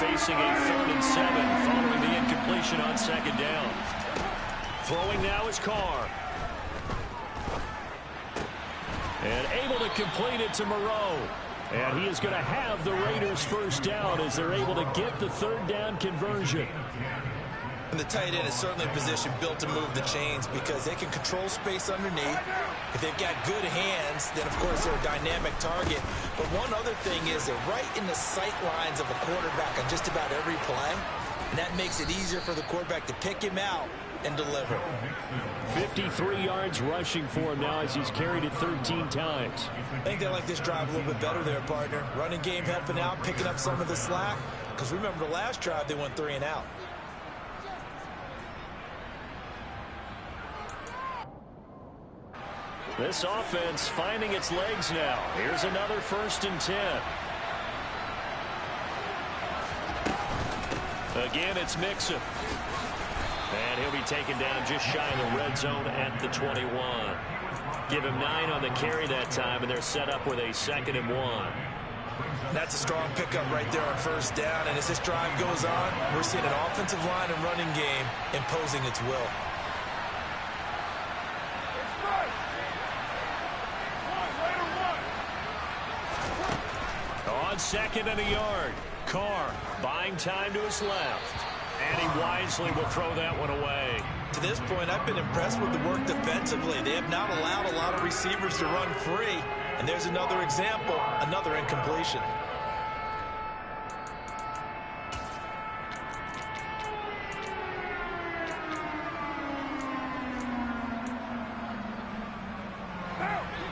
facing a 3rd and 7 following the incompletion on 2nd down. Throwing now is Carr. And able to complete it to Moreau. And he is going to have the Raiders first down as they're able to get the 3rd down conversion. And the tight end is certainly a position built to move the chains because they can control space underneath. If they've got good hands, then, of course, they're a dynamic target. But one other thing is they're right in the sight lines of a quarterback on just about every play. And that makes it easier for the quarterback to pick him out and deliver. 53 yards rushing for him now as he's carried it 13 times. I think they like this drive a little bit better there, partner. Running game helping out, picking up some of the slack. Because remember the last drive, they went 3 and out. This offense finding its legs now. Here's another 1st and 10. Again, it's Mixon. And he'll be taken down just shy of the red zone at the 21. Give him 9 on the carry that time, and they're set up with a 2nd and 1. That's a strong pickup right there on 1st down. And as this drive goes on, we're seeing an offensive line and running game imposing its will. On 2nd and a yard, Carr buying time to his left. And he wisely will throw that one away. To this point, I've been impressed with the work defensively. They have not allowed a lot of receivers to run free. And there's another example, another incompletion.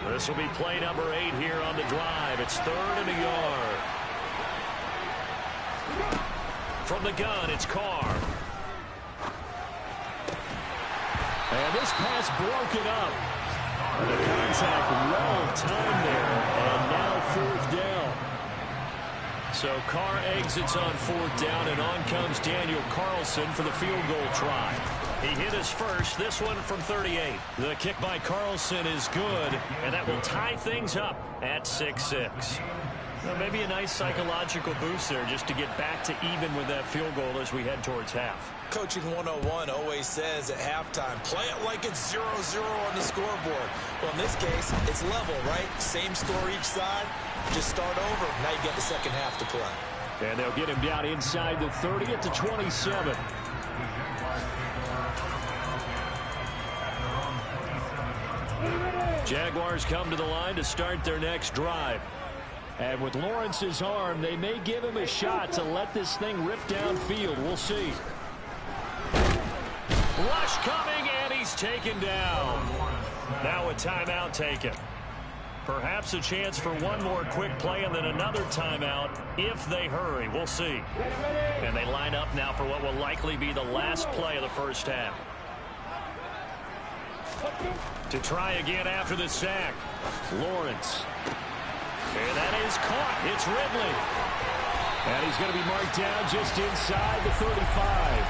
This will be play number 8 here on the drive. It's 3rd and a yard. From the gun, it's Carr. And this pass broken up. The contact well timed there, and now 4th down. So Carr exits on 4th down, and on comes Daniel Carlson for the field goal try. He hit his first, this one from 38. The kick by Carlson is good, and that will tie things up at 6-6. Well, maybe a nice psychological boost there just to get back to even with that field goal as we head towards half. Coaching 101 always says at halftime, play it like it's 0-0 on the scoreboard. Well, in this case, it's level, right? Same score each side. Just start over. Now you get the second half to play. And they'll get him down inside the 30 at the 27. Jaguars come to the line to start their next drive. And with Lawrence's arm, they may give him a shot to let this thing rip downfield. We'll see. Rush coming, and he's taken down. Now a timeout taken. Perhaps a chance for one more quick play and then another timeout if they hurry. We'll see. And they line up now for what will likely be the last play of the first half. To try again after the sack. Lawrence. And that is caught. It's Ridley. And he's going to be marked down just inside the 35.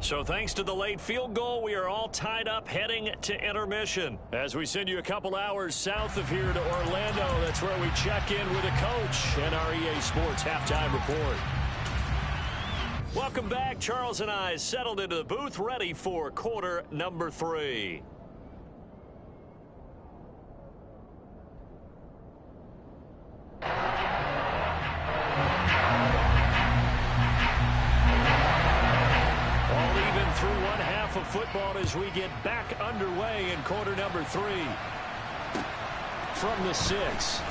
So thanks to the late field goal, we are all tied up heading to intermission. As we send you a couple hours south of here to Orlando, that's where we check in with the coach and our EA Sports halftime report. Welcome back. Charles and I settled into the booth ready for quarter number 3. Through one half of football as we get back underway in quarter number 3. From the 6.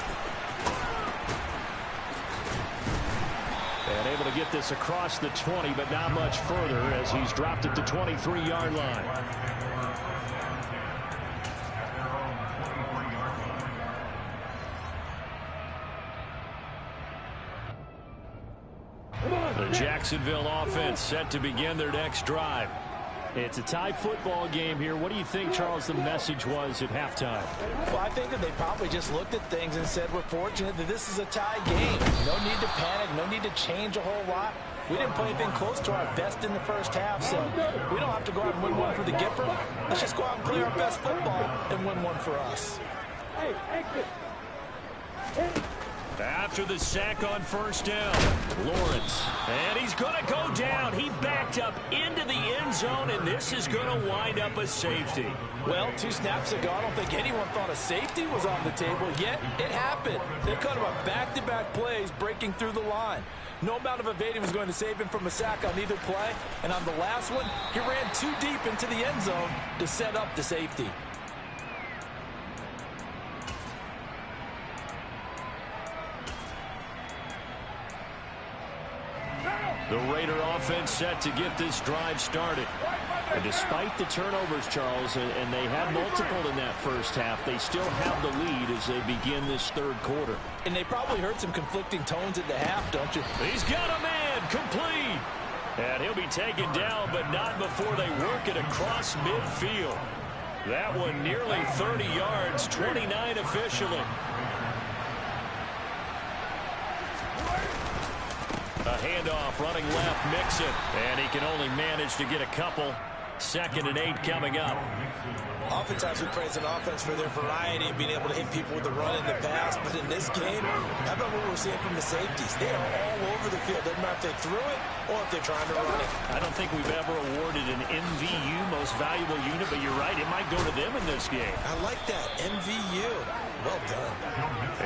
And able to get this across the 20, but not much further as he's dropped at the 23-yard line. The Jacksonville offense set to begin their next drive. It's a tie football game here. What do you think, Charles, the message was at halftime? Well, I think that they probably just looked at things and said, we're fortunate that this is a tie game. No need to panic. No need to change a whole lot. We didn't play anything close to our best in the first half, so we don't have to go out and win one for the Gipper. Let's just go out and play our best football and win one for us. After the sack on first down, Lawrence. And he's going to go down. He backed up into the end zone, and this is going to wind up a safety. Well, 2 snaps ago, I don't think anyone thought a safety was on the table, yet it happened. They cut him on back-to-back plays, breaking through the line. No amount of evading was going to save him from a sack on either play, and on the last one, he ran too deep into the end zone to set up the safety. The Raider offense set to get this drive started. And despite the turnovers, Charles, and they had multiple in that first half, they still have the lead as they begin this third quarter. And they probably heard some conflicting tones at the half, don't you? He's got a man, complete. And he'll be taken down, but not before they work it across midfield. That one nearly 30 yards, 29 officially. A handoff, running left, Mixon. And he can only manage to get a couple. 2nd and 8 coming up. Oftentimes we praise an offense for their variety of being able to hit people with the run and the pass. But in this game, how about what we're seeing from the safeties? They are all over the field. Doesn't matter if they threw it or if they're trying to run it. I don't think we've ever awarded an MVU, most valuable unit, but you're right, it might go to them in this game. I like that, MVU. Well done.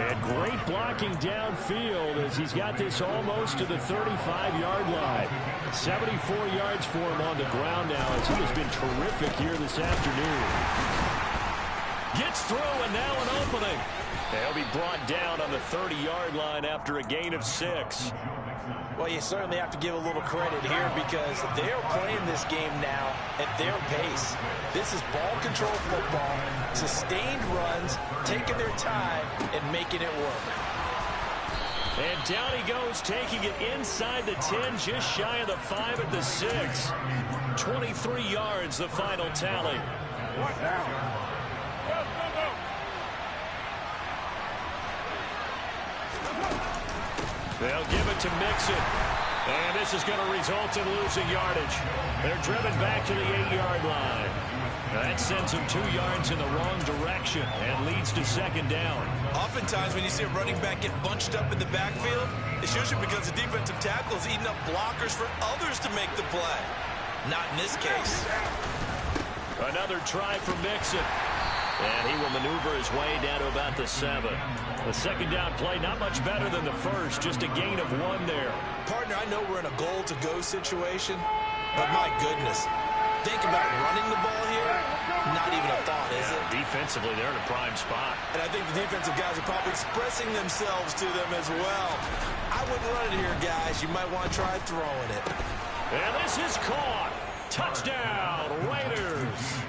And great blocking downfield as he's got this almost to the 35-yard line. 74 yards for him on the ground now as he has been terrific here this afternoon. Gets through and now an opening. He'll be brought down on the 30-yard line after a gain of 6. Well, you certainly have to give a little credit here because they're playing this game now at their pace. This is ball control football, sustained runs, taking their time and making it work. And down he goes, taking it inside the 10, just shy of the 5 at the 6. 23 yards, the final tally. What now? They'll give it to Mixon. And this is going to result in losing yardage. They're driven back to the 8-yard line. That sends them 2 yards in the wrong direction and leads to 2nd down. Oftentimes when you see a running back get bunched up in the backfield, it's usually because the defensive tackle is eating up blockers for others to make the play. Not in this case. Another try for Mixon. And he will maneuver his way down to about the 7. The 2nd down play, not much better than the first, just a gain of 1 there. Partner, I know we're in a goal-to-go situation, but my goodness, think about running the ball here. Not even a thought, is it? Defensively, they're in a prime spot. And I think the defensive guys are probably expressing themselves to them as well. I wouldn't run it here, guys. You might want to try throwing it. And this is caught. Touchdown, Raiders.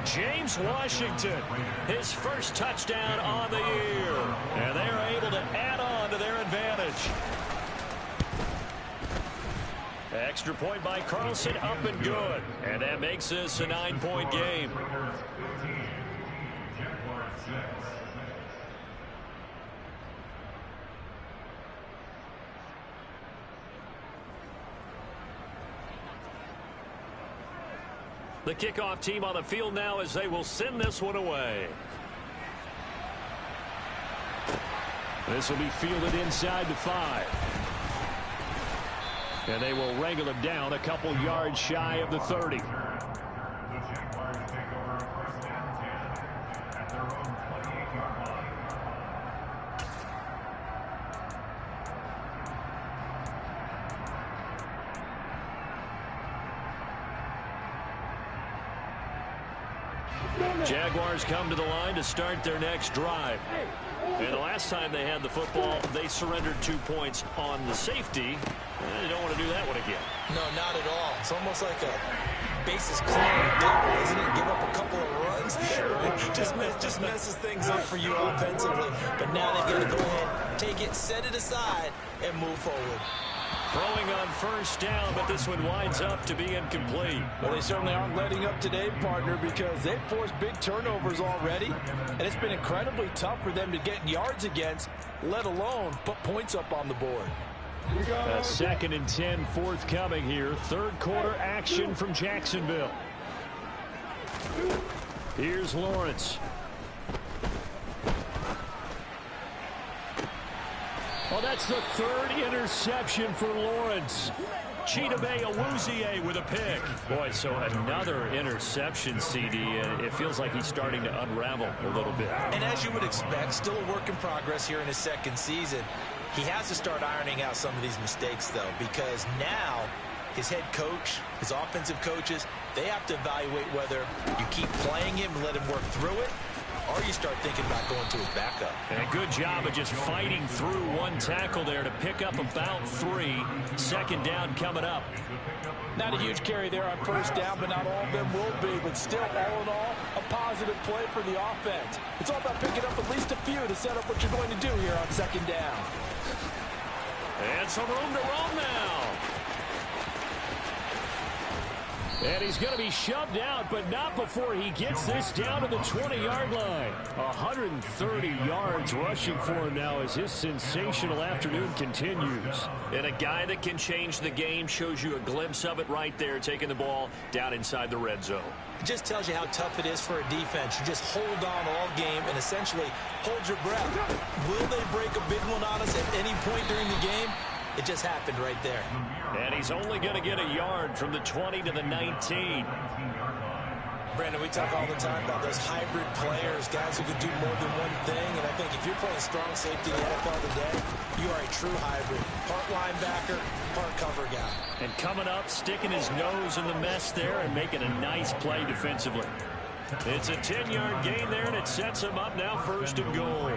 James Washington, his first touchdown on the year. And they're able to add on to their advantage. Extra point by Carlson, up and good. And that makes this a 9-point game. The kickoff team on the field now as they will send this one away. This will be fielded inside the 5. And they will wrangle him down a couple yards shy of the 30. Jaguars come to the line to start their next drive. And the last time they had the football, they surrendered 2 points on the safety. And they don't want to do that one again. No, not at all. It's almost like a bases clearing double, isn't it? Give up a couple of runs. Sure. Just messes things up for you offensively. But now they've got to go ahead, take it, set it aside, and move forward. Throwing on first down, but this one winds up to be incomplete. Well, they certainly aren't letting up today, partner, because they've forced big turnovers already, and it's been incredibly tough for them to get yards against, let alone put points up on the board. A 2nd and 10 forthcoming here. Third quarter action from Jacksonville. Here's Lawrence. Well, that's the third interception for Lawrence. Chidobe Awuzie with a pick. Boy, so another interception, CD, and it feels like he's starting to unravel a little bit. And as you would expect, still a work in progress here in his second season. He has to start ironing out some of these mistakes, though, because now his head coach, his offensive coaches, they have to evaluate whether you keep playing him and let him work through it, or you start thinking about going to his backup. And a good job of just fighting through one tackle there to pick up about 3. Second down coming up. Not a huge carry there on first down, but not all of them will be. But still, all in all, a positive play for the offense. It's all about picking up at least a few to set up what you're going to do here on second down. And some room to roam now. And he's going to be shoved out, but not before he gets this down to the 20-yard line. 130 yards rushing for him now as his sensational afternoon continues. And a guy that can change the game shows you a glimpse of it right there, taking the ball down inside the red zone. It just tells you how tough it is for a defense. You just hold on all game and essentially hold your breath. Will they break a big one on us at any point during the game? It just happened right there. And he's only going to get a yard from the 20 to the 19. Brandon, we talk all the time about those hybrid players, guys who can do more than one thing. And I think if you're playing strong safety in the NFL today, you are a true hybrid. Part linebacker, part cover guy. And coming up, sticking his nose in the mess there and making a nice play defensively. It's a 10-yard gain there, and it sets him up now first and goal.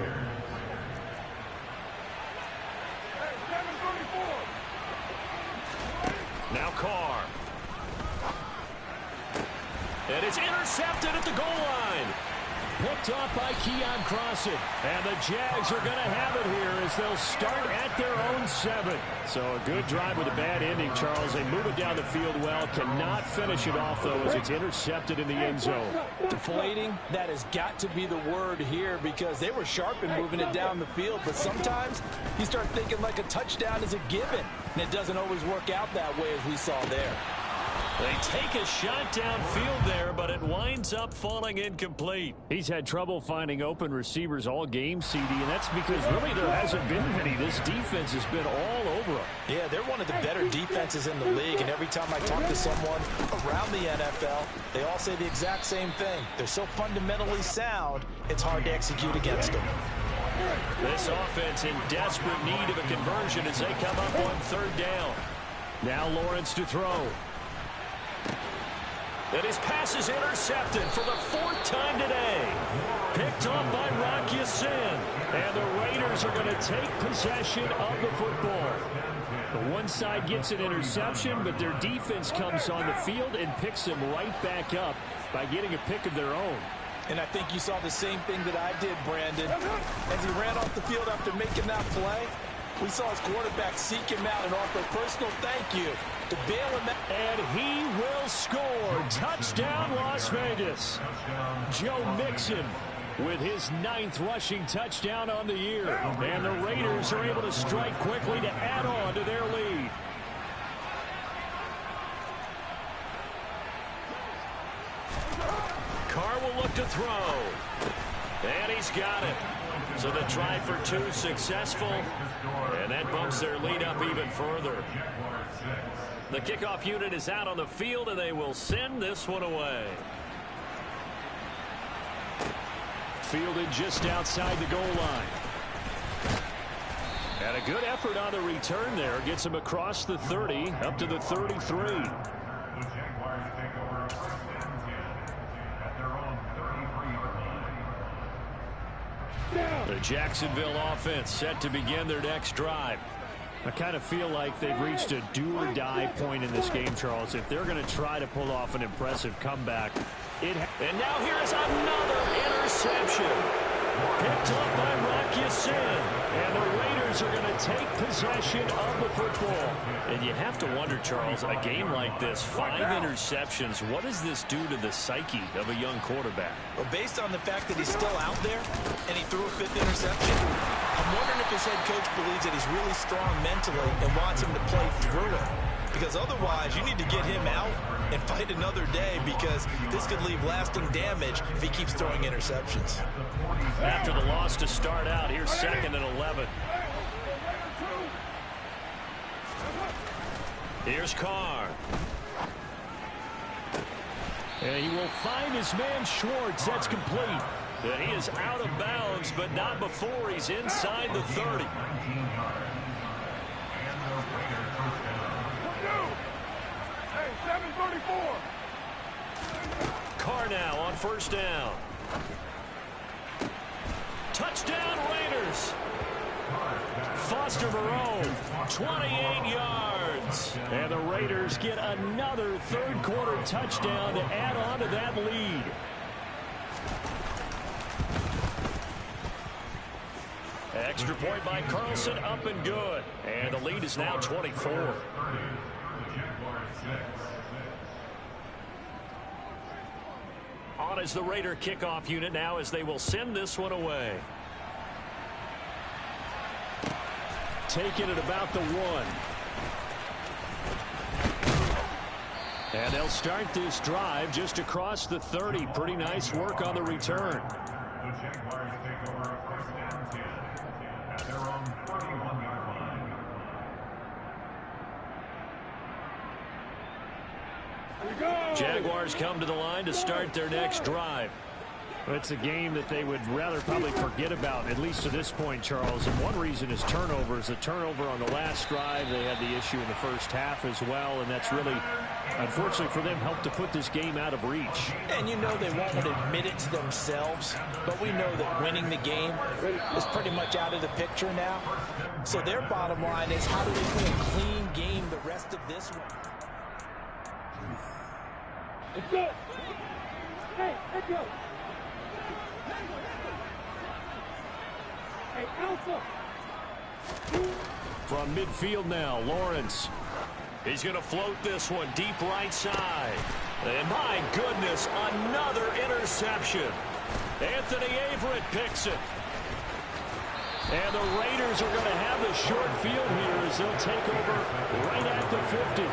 Now Carr. And it's intercepted at the goal line. Picked off by Keion Crossen. And the Jags are going to have it here as they'll start at their own 7. So a good drive with a bad ending, Charles. They move it down the field well. Cannot finish it off, though, as it's intercepted in the end zone. Deflating, that has got to be the word here because they were sharp in moving it down the field. But sometimes you start thinking like a touchdown is a given. And it doesn't always work out that way as we saw there. They take a shot downfield there, but it winds up falling incomplete. He's had trouble finding open receivers all game, CD, and that's because really there hasn't been many. This defense has been all over them. Yeah, they're one of the better defenses in the league, and every time I talk to someone around the NFL, they all say the exact same thing. They're so fundamentally sound, it's hard to execute against them. This offense in desperate need of a conversion as they come up on third down. Now Lawrence to throw. And his pass is intercepted for the 4th time today. Picked off by Rock Ya-Sin. And the Raiders are going to take possession of the football. The one side gets an interception, but their defense comes on the field and picks them right back up by getting a pick of their own. And I think you saw the same thing that I did, Brandon. As he ran off the field after making that play, we saw his quarterback seek him out and offer a personal thank you to bail him out. And he will score. Touchdown, Las Vegas. Joe Mixon with his 9th rushing touchdown on the year. And the Raiders are able to strike quickly to add on to their lead. Carr will look to throw. And he's got it. So the try for 2 successful. And that bumps their lead up even further. The kickoff unit is out on the field, and they will send this one away. Fielded just outside the goal line. And a good effort on the return there. Gets him across the 30, up to the 33. The Jacksonville offense set to begin their next drive. I kind of feel like they've reached a do-or-die point in this game, Charles. If they're going to try to pull off an impressive comeback. And now here is another interception. Picked up by Rock Ya-Sin. And the Raiders are going to take possession of the football. And you have to wonder, Charles, a game like this, 5 interceptions, what does this do to the psyche of a young quarterback? Well, based on the fact that he's still out there and he threw a 5th interception, I'm wondering if his head coach believes that he's really strong mentally and wants him to play through it. Because otherwise, you need to get him out and fight another day because this could leave lasting damage if he keeps throwing interceptions. After the loss to start out, here's 2nd and 11. Here's Carr. And he will find his man Schwartz. That's complete. And he is out of bounds, but not before he's inside the 30. Hey, 734. Carr now on first down. Touchdown Raiders. Foster Moreau, 28 yards. And the Raiders get another third-quarter touchdown to add on to that lead. Extra point by Carlson, up and good. And the lead is now 24. On is the Raider kickoff unit now as they will send this one away. Taking it about the 1. And they'll start this drive just across the 30. Pretty nice work on the return. The Jaguars take over first and 10 at their own 41-yard line. Jaguars come to the line to start their next drive. It's a game that they would rather probably forget about, at least to this point, Charles. And one reason is turnovers. A turnover on the last drive. They had the issue in the first half as well, and that's really, unfortunately for them, helped to put this game out of reach. And you know they won't admit it to themselves, but we know that winning the game is pretty much out of the picture now. So their bottom line is, how do they play a clean game the rest of this one? It's good. Hey, let's go. Hey, Alpha. From midfield now, Lawrence. He's going to float this one deep right side. And my goodness, another interception. Anthony Averett picks it. And the Raiders are going to have the short field here as they'll take over right at the 50.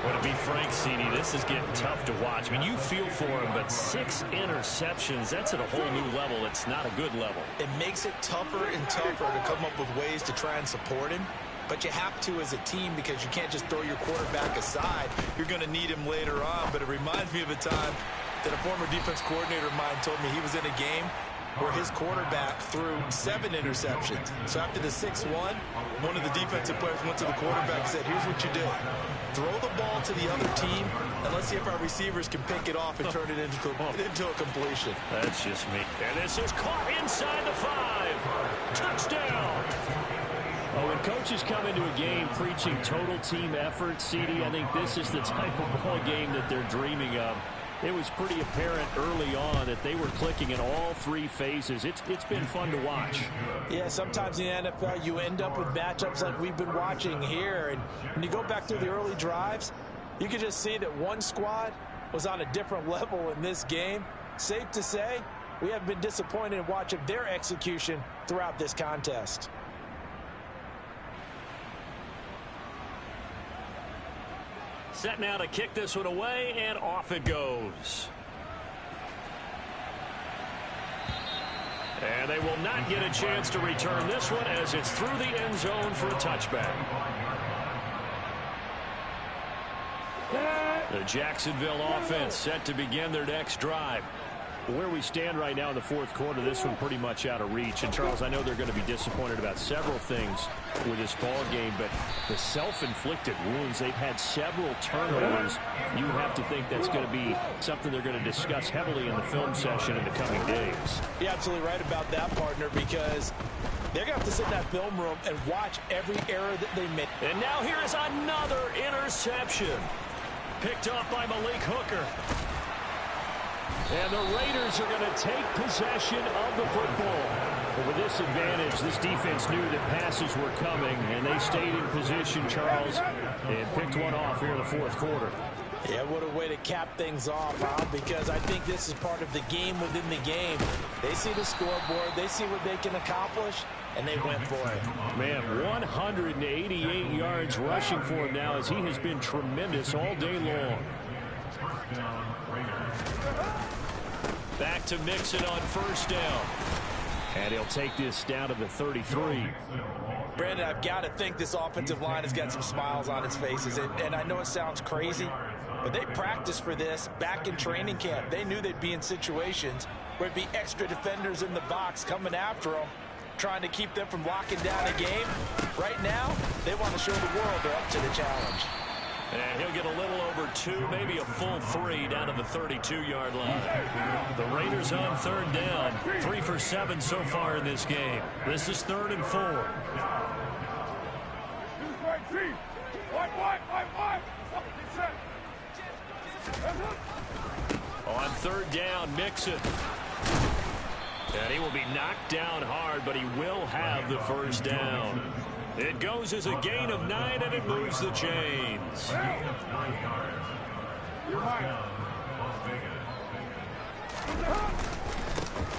Well, to be frank, CD, this is getting tough to watch. I mean, you feel for him, but 6 interceptions, that's at a whole new level. It's not a good level. It makes it tougher and tougher to come up with ways to try and support him. But you have to as a team because you can't just throw your quarterback aside. You're going to need him later on. But it reminds me of a time that a former defense coordinator of mine told me he was in a game where his quarterback threw 7 interceptions. So after the 6-1, one of the defensive players went to the quarterback and said, here's what you do. Throw the ball to the other team, and let's see if our receivers can pick it off and turn it into a completion. That's just me. And this is caught inside the 5. Touchdown. Oh, when coaches come into a game preaching total team effort, CD, I think this is the type of ball game that they're dreaming of. It was pretty apparent early on that they were clicking in all 3 phases. It's been fun to watch. Yeah, sometimes in the NFL you end up with matchups like we've been watching here. And when you go back through the early drives, you can just see that one squad was on a different level in this game. Safe to say, we have been disappointed in watching their execution throughout this contest. Set now to kick this one away, and off it goes. And they will not get a chance to return this one as it's through the end zone for a touchback. The Jacksonville offense set to begin their next drive. Where we stand right now in the fourth quarter, this one pretty much out of reach. And, Charles, I know they're going to be disappointed about several things with this ball game, but the self-inflicted wounds, they've had several turnovers. You have to think that's going to be something they're going to discuss heavily in the film session in the coming days. You're absolutely right about that, partner, because they're going to have to sit in that film room and watch every error that they make. And now here is another interception. Picked up by Malik Hooker. And the Raiders are going to take possession of the football. But with this advantage, this defense knew that passes were coming, and they stayed in position, Charles, and picked one off here in the fourth quarter. Yeah, what a way to cap things off, huh? Because I think this is part of the game within the game. They see the scoreboard, they see what they can accomplish, and they went for it. Man, 188 yards rushing for him now as he has been tremendous all day long. Back to Mixon on first down. And he'll take this down to the 33. Brandon, I've got to think this offensive line has got some smiles on its faces. And I know it sounds crazy, but they practiced for this back in training camp. They knew they'd be in situations where there'd be extra defenders in the box coming after them, trying to keep them from locking down a game. Right now, they want to show the world they're up to the challenge. And he'll get a little over 2, maybe a full 3 down to the 32-yard line. The Raiders on 3rd down. 3 for 7 so far in this game. This is 3rd and 4. On 3rd down, Mixon. And he will be knocked down hard, but he will have the first down. It goes as a gain of 9, and it moves the chains.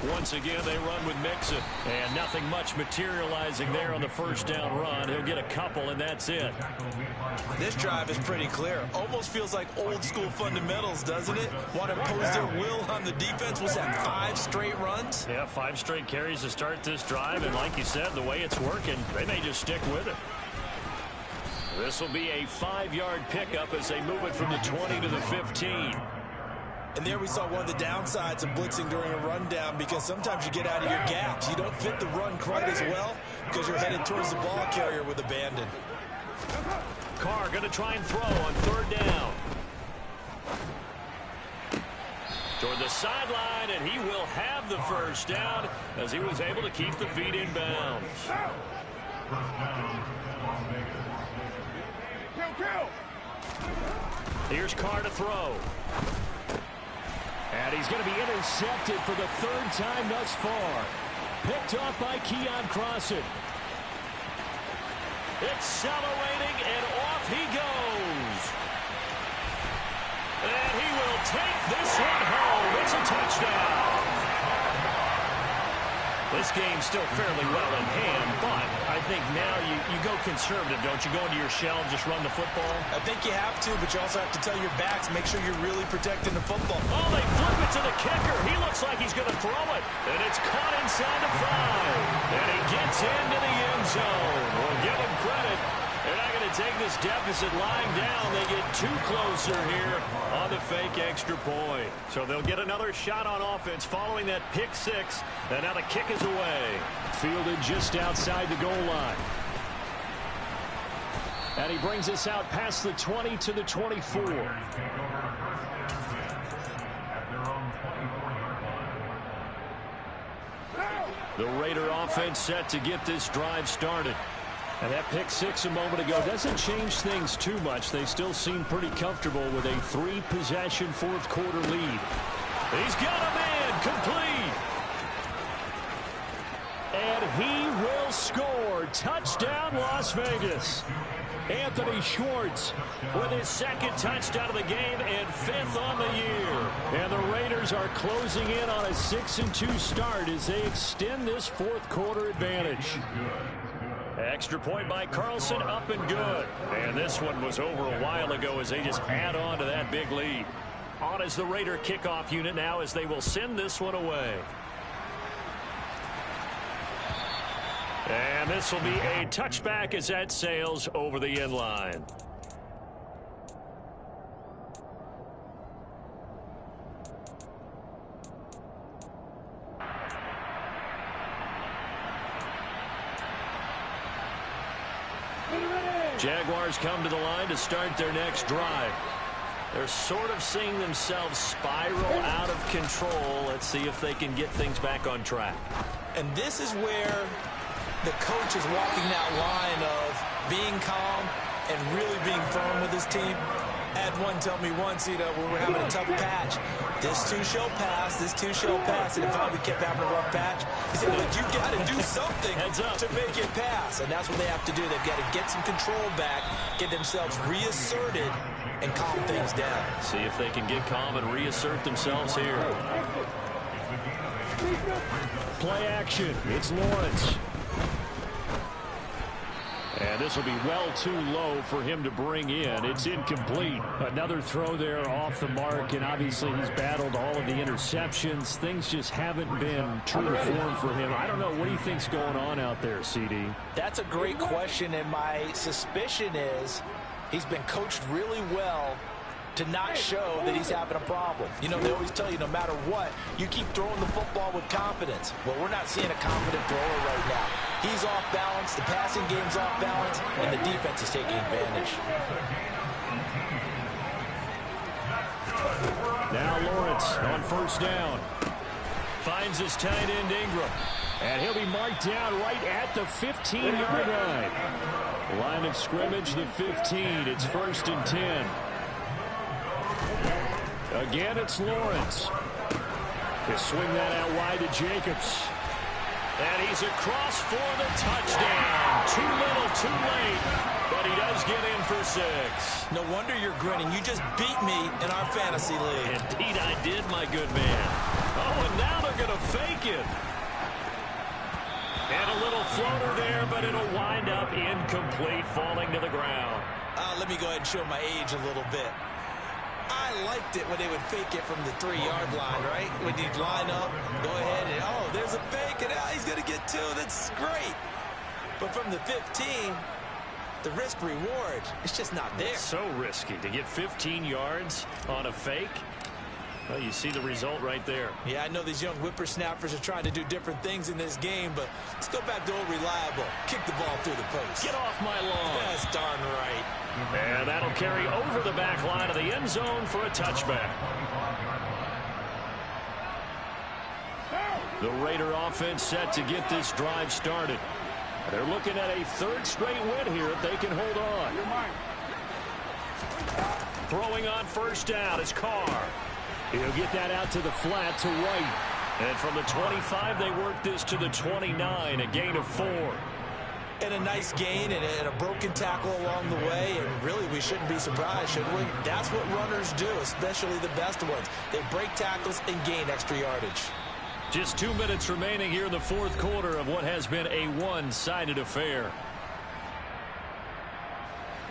Once again, they run with Mixon. And nothing much materializing there on the first down run. He'll get a couple, and that's it. This drive is pretty clear. Almost feels like old school fundamentals, doesn't it? Want to impose their will on the defense. Was that 5 straight runs? Yeah, 5 straight carries to start this drive. And like you said, the way it's working, they may just stick with it. This will be a 5-yard pickup as they move it from the 20 to the 15. And there we saw one of the downsides of blitzing during a rundown, because sometimes you get out of your gaps. You don't fit the run quite as well because you're headed towards the ball carrier with abandon. Carr going to try and throw on 3rd down. Toward the sideline, and he will have the first down as he was able to keep the feet in bounds. Here's Carr to throw. And he's going to be intercepted for the 3rd time thus far. Picked off by Keion Crossen. Accelerating, and off he goes. And he will take this one home. It's a touchdown. This game's still fairly well in hand, but I think now you go conservative, don't you? Go into your shell and just run the football? I think you have to, but you also have to tell your backs, make sure you're really protecting the football. Oh, they flip it to the kicker. He looks like he's going to throw it. And it's caught inside the 5. And he gets into the end zone. We'll give him credit. They're not going to take this deficit lying down. They get too closer here on the fake extra point. So they'll get another shot on offense following that pick 6. And now the kick is away. Fielded just outside the goal line. And he brings us out past the 20 to the 24. The Raider offense set to get this drive started. And that pick 6 a moment ago doesn't change things too much. They still seem pretty comfortable with a 3-possession 4th quarter lead. He's got a man complete. And he will score. Touchdown, Las Vegas. Anthony Schwartz with his 2nd touchdown of the game and 5th on the year. And the Raiders are closing in on a 6-2 start as they extend this 4th quarter advantage. Extra point by Carlson, up and good. And this one was over a while ago as they just add on to that big lead. On is the Raider kickoff unit now as they will send this one away. And this will be a touchback as that sails over the end line. Jaguars come to the line to start their next drive. They're sort of seeing themselves spiral out of control. Let's see if they can get things back on track. And this is where the coach is walking that line of being calm and really being firm with his team. I had one tell me once, when we were having a tough patch, this too shall pass, this too shall pass, and finally we kept having a rough patch. He said, but you got to do something to make it pass, and that's what they have to do. They've got to get some control back, get themselves reasserted, and calm things down. See if they can get calm and reassert themselves here. Play action. It's Lawrence. And And this will be well too low for him to bring in. It's incomplete. Another throw there off the mark, and obviously he's battled all of the interceptions. Things just haven't been true to form for him. I don't know. What do you think's going on out there, CD? That's a great question, and my suspicion is he's been coached really well to not show that he's having a problem. You know, they always tell you no matter what, you keep throwing the football with confidence. Well, we're not seeing a confident thrower right now. He's off balance, the passing game's off balance, and the defense is taking advantage. Now Lawrence on first down. Finds his tight end Ingram. And he'll be marked down right at the 15-yard line. Line of scrimmage, the 15. It's 1st and 10. Again, it's Lawrence. They swing that out wide to Jacobs. And he's across for the touchdown. Too little, too late. But he does get in for 6. No wonder you're grinning. You just beat me in our fantasy league. Indeed I did, my good man. Oh, and now they're going to fake it. And a little floater there, but it'll wind up incomplete, falling to the ground. Let me go ahead and show my age a little bit. I liked it when they would fake it from the 3-yard line, right? When you'd line up, go ahead and, oh, there's a fake, and he's going to get 2. That's great. But from the 15, the risk-reward, it's just not there. It's so risky to get 15 yards on a fake. Well, you see the result right there. Yeah, I know these young whippersnappers are trying to do different things in this game, but let's go back to old reliable. Kick the ball through the post. Get off my lawn. That's darn right. And that'll carry over the back line of the end zone for a touchback. The Raider offense set to get this drive started. They're looking at a 3rd straight win here if they can hold on. Throwing on first down is Carr. He'll get that out to the flat to White. And from the 25, they work this to the 29, a gain of 4. And a nice gain and a broken tackle along the way. And really, we shouldn't be surprised, should we? That's what runners do, especially the best ones. They break tackles and gain extra yardage. Just 2 minutes remaining here in the 4th quarter of what has been a one-sided affair.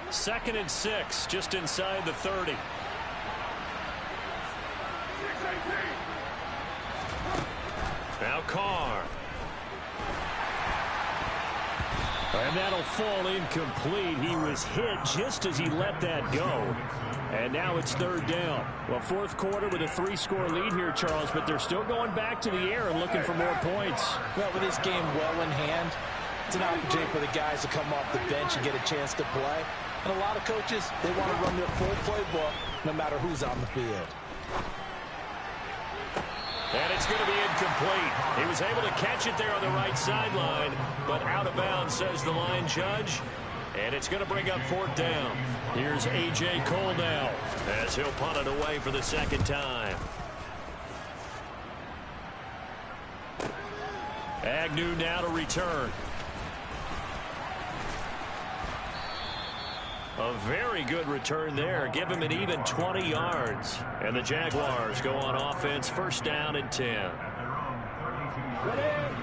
2nd and 6, just inside the 30. Now Carr. And that'll fall incomplete. He was hit just as he let that go. And now it's 3rd down. Well, 4th quarter with a 3-score lead here, Charles, but they're still going back to the air and looking for more points. Well, with this game well in hand, it's an opportunity for the guys to come off the bench and get a chance to play. And a lot of coaches, they want to run their full playbook no matter who's on the field. And it's going to be incomplete. He was able to catch it there on the right sideline, but out of bounds, says the line judge. And it's going to bring up 4th down. Here's A.J. Cole now as he'll punt it away for the 2nd time. Agnew now to return. A very good return there. Give him an even 20 yards. And the Jaguars go on offense, 1st down and 10.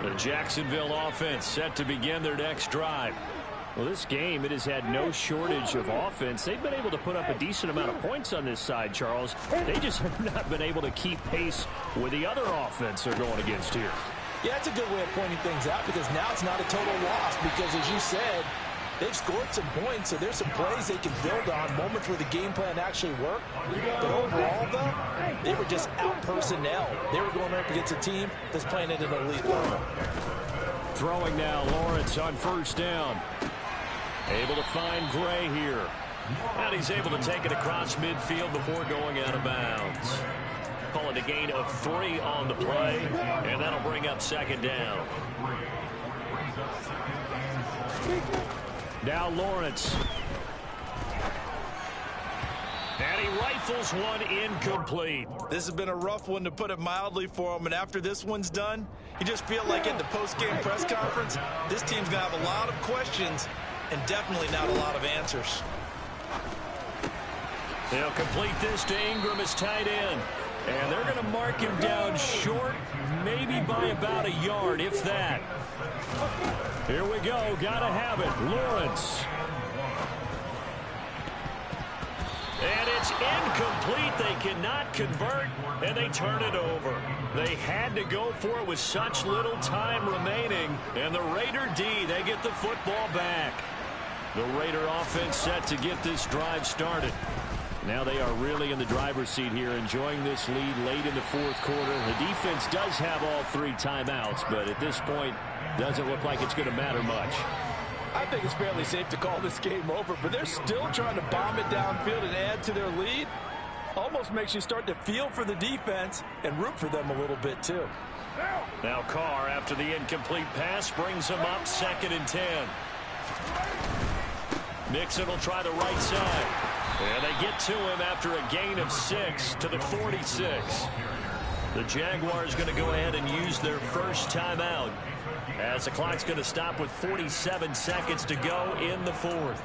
The Jacksonville offense set to begin their next drive. Well, this game, it has had no shortage of offense. They've been able to put up a decent amount of points on this side, Charles. They just have not been able to keep pace with the other offense they're going against here. Yeah, that's a good way of pointing things out because now it's not a total loss because, as you said, they've scored some points, so there's some plays they can build on, moments where the game plan actually worked. But overall, though, they were just out personnel. They were going up against a team that's playing at an elite level. Throwing now, Lawrence on 1st down. Able to find Gray here. And he's able to take it across midfield before going out of bounds. Call it a gain of 3 on the play, and that'll bring up 2nd down. Now Lawrence. And he rifles one incomplete. This has been a rough one, to put it mildly, for him. And after this one's done, you just feel like at the post-game press conference, this team's going to have a lot of questions and definitely not a lot of answers. They'll complete this to Ingram as tight end. And they're going to mark him down short, maybe by about a yard, if that. Here we go. Got to have it. Lawrence It's incomplete. They cannot convert, and they turn it over. They had to go for it with such little time remaining, and the Raider D, they get the football back. The Raider offense set to get this drive started. Now they are really in the driver's seat here, enjoying this lead late in the fourth quarter. The defense does have all 3 timeouts, but at this point, doesn't look like it's going to matter much. I think it's fairly safe to call this game over, but they're still trying to bomb it downfield and add to their lead. Almost makes you start to feel for the defense and root for them a little bit, too. Now Carr, after the incomplete pass, brings him up 2nd and 10. Mixon will try the right side. And they get to him after a gain of 6 to the 46. The Jaguars going to go ahead and use their first timeout, as the clock's going to stop with 47 seconds to go in the fourth.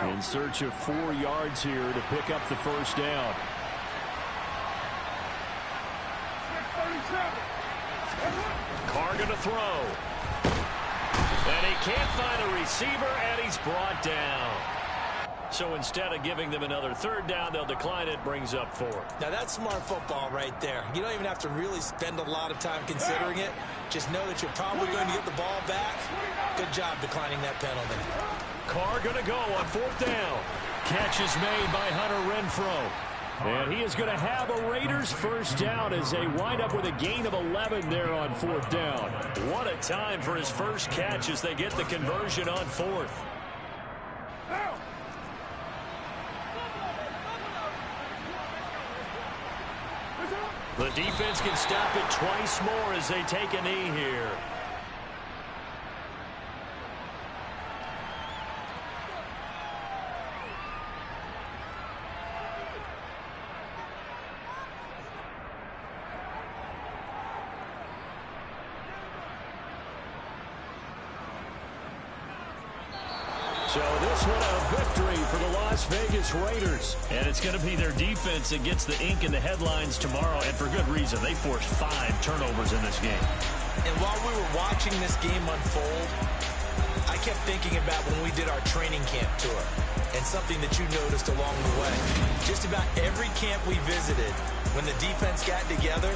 In search of 4 yards here to pick up the first down. Carr going to throw. And he can't find a receiver, and he's brought down. So instead of giving them another 3rd down, they'll decline it, brings up 4. Now that's smart football right there. You don't even have to really spend a lot of time considering it. Just know that you're probably going to get the ball back. Good job declining that penalty. Carr going to go on 4th down. Catch is made by Hunter Renfrow. And he is going to have a Raiders first down as they wind up with a gain of 11 there on 4th down. What a time for his first catch as they get the conversion on 4th. The defense can stop it twice more as they take a knee here. So this one a victory for the Las Vegas Raiders. And it's going to be their defense that gets the ink in the headlines tomorrow, and for good reason. They forced 5 turnovers in this game. And while we were watching this game unfold, I kept thinking about when we did our training camp tour and something that you noticed along the way. Just about every camp we visited, when the defense got together,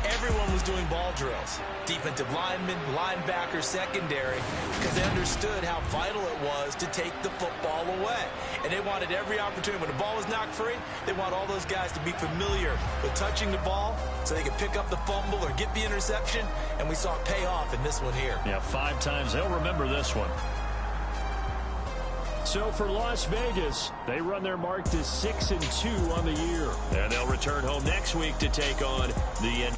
everyone was doing ball drills. Defensive linemen, linebackers, secondary, because they understood how vital it was to take the football away. And they wanted every opportunity. When the ball was knocked free, they want all those guys to be familiar with touching the ball so they could pick up the fumble or get the interception. And we saw it pay off in this one here. Yeah, 5 times. They'll remember this one. So for Las Vegas, they run their mark to 6-2 on the year. And they'll return home next week to take on the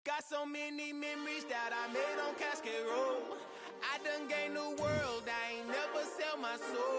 Got so many memories that I made on Cascade Road. I done gained the world.